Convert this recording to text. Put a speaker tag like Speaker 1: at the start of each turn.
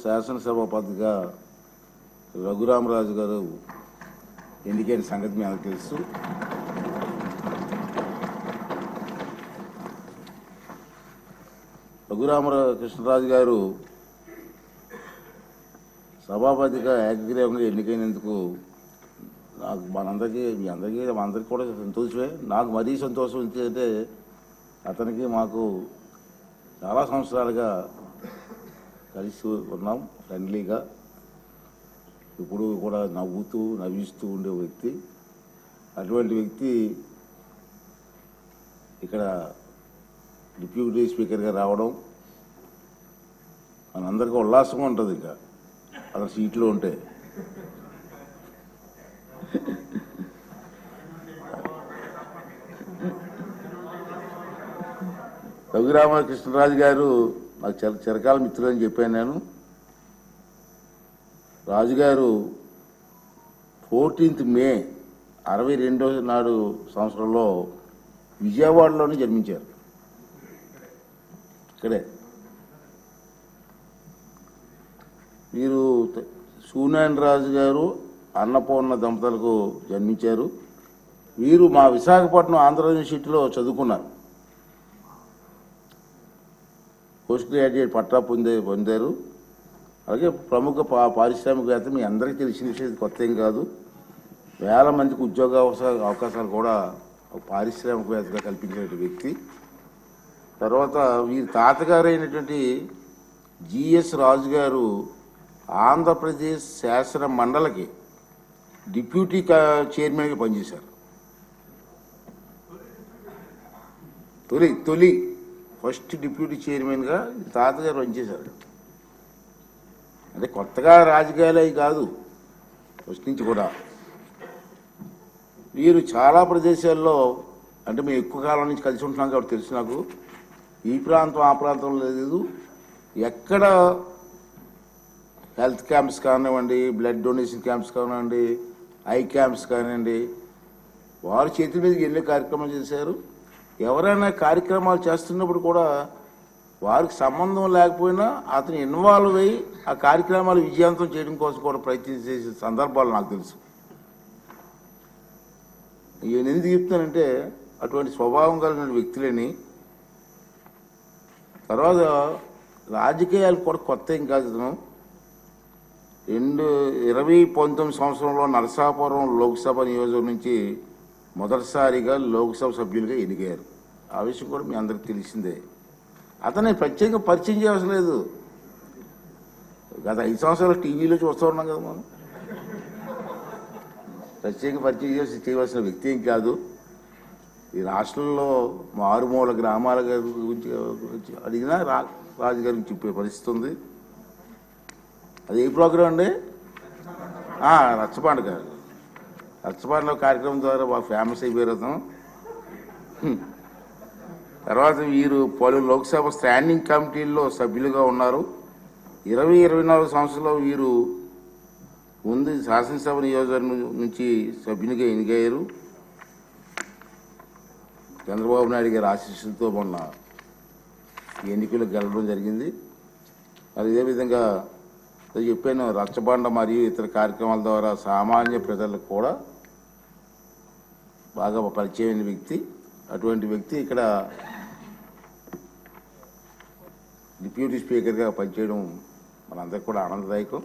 Speaker 1: శాసనసభాపతిగా రఘురామరాజు గారు ఎన్నికైన సంగతి మీ అందరికీ తెలుసు. కృష్ణరాజు గారు సభాపతిగా ఏకగ్రీవంగా ఎన్నికైనందుకు నాకు మీ అందరికీ కూడా సంతోషమే. నాకు మరీ సంతోషం ఏంటంటే అతనికి మాకు చాలా సంవత్సరాలుగా కలిసి ఉన్నాం, ఫ్రెండ్లీగా. ఇప్పుడు కూడా నవ్విస్తూ ఉండే వ్యక్తి. అటువంటి వ్యక్తి ఇక్కడ డిప్యూటీ స్పీకర్గా రావడం మనందరికీ ఉల్లాసంగా ఉంటుంది. ఇంకా అతను సీట్లో ఉంటే రఘురామకృష్ణరాజు గారు నాకు చిరకాల మిత్రులు అని చెప్పాను నేను. రాజుగారు 14th మే 62వ నాడు సంవత్సరంలో విజయవాడలోనే జన్మించారు. ఇక్కడే వీరు సూనాయన రాజు గారు అన్నపూర్ణ దంపతులకు జన్మించారు. వీరు మా విశాఖపట్నం ఆంధ్ర యూనివర్సిటీలో చదువుకున్నారు. పోస్ట్ గ్రాడ్యుయేట్ పట్టా పొందారు. అలాగే ప్రముఖ పారిశ్రామికవేత్త. మీ అందరికీ తెలిసిన విషయం కొత్త ఏం కాదు. వేల మందికి ఉద్యోగ అవకాశాలు కూడా పారిశ్రామికవేత్తగా కల్పించిన వ్యక్తి. తర్వాత వీరి తాతగారు అయినటువంటి జిఎస్ రాజు గారు ఆంధ్రప్రదేశ్ శాసన మండలికి డిప్యూటీ చైర్మన్గా పనిచేశారు. తొలి ఫస్ట్ డిప్యూటీ చైర్మన్గా తాతగారు పనిచేశారు. అంటే కొత్తగా రాజకీయాలు అవి కాదు, ఫస్ట్ నుంచి కూడా. వీరు చాలా ప్రదేశాల్లో, అంటే మేము ఎక్కువ కాలం నుంచి కలిసి ఉంటున్నాం కాబట్టి తెలుసు నాకు. ఈ ప్రాంతం ఆ ప్రాంతంలో లేదు, ఎక్కడ హెల్త్ క్యాంప్స్ కానివ్వండి, బ్లడ్ డొనేషన్ క్యాంప్స్ కానివ్వండి, ఐ క్యాంప్స్ కానివ్వండి, వారి చేతుల మీదకి ఎన్నో కార్యక్రమాలు చేశారు. ఎవరైనా కార్యక్రమాలు చేస్తున్నప్పుడు కూడా వారికి సంబంధం లేకపోయినా అతను ఇన్వాల్వ్ అయ్యి ఆ కార్యక్రమాలు విజయవంతం చేయడం కోసం కూడా ప్రయత్నం చేసే సందర్భాలు నాకు తెలుసు. నేను ఎందుకు చెప్తానంటే అటువంటి స్వభావం కలిగిన వ్యక్తులని. తర్వాత రాజకీయాలు కూడా కొత్త ఏం కాదు. 2019 సంవత్సరంలో నరసాపురం లోక్సభ నియోజకవర్గం నుంచి మొదటిసారిగా లోక్సభ సభ్యులుగా ఎన్నికయ్యారు. ఆ విషయం కూడా మీ అందరికి తెలిసిందే. అతన్ని ప్రత్యేకంగా పరిచయం చేయవలసిన లేదు. గత 5 సంవత్సరాలు టీవీలో చూస్తూ ఉన్నాం కదా మనం. ప్రత్యేకంగా పరిచయం చేయవలసిన వ్యక్తి ఏం కాదు. ఈ రాష్ట్రంలో మారుమూల గ్రామాల గురించి అడిగినా రాజుగారి గురించి చెప్పే పరిస్థితి ఉంది. అది ఏ ప్రోగ్రాం అండి? రచ్చబండ గారు. రచ్చబండలో కార్యక్రమం ద్వారా బాగా ఫేమస్ అయిపోయారు అతను. తర్వాత వీరు పలు లోక్సభ స్టాండింగ్ కమిటీల్లో సభ్యులుగా ఉన్నారు. 20-24 సంవత్సరంలో వీరు ముందు శాసనసభ నియోజకవర్గం నుంచి సభ్యునిగా ఎన్నికయ్యారు. చంద్రబాబు నాయుడు గారి ఆశీస్సులతో మొన్న ఎన్నికలు గెలవడం జరిగింది. మరి ఇదే విధంగా చెప్పాను, రచ్చబండ మరియు ఇతర కార్యక్రమాల ద్వారా సామాన్య ప్రజలకు కూడా బాగా పరిచయమైన వ్యక్తి. అటువంటి వ్యక్తి ఇక్కడ డిప్యూటీ స్పీకర్గా పనిచేయడం మనందరికీ కూడా ఆనందదాయకం.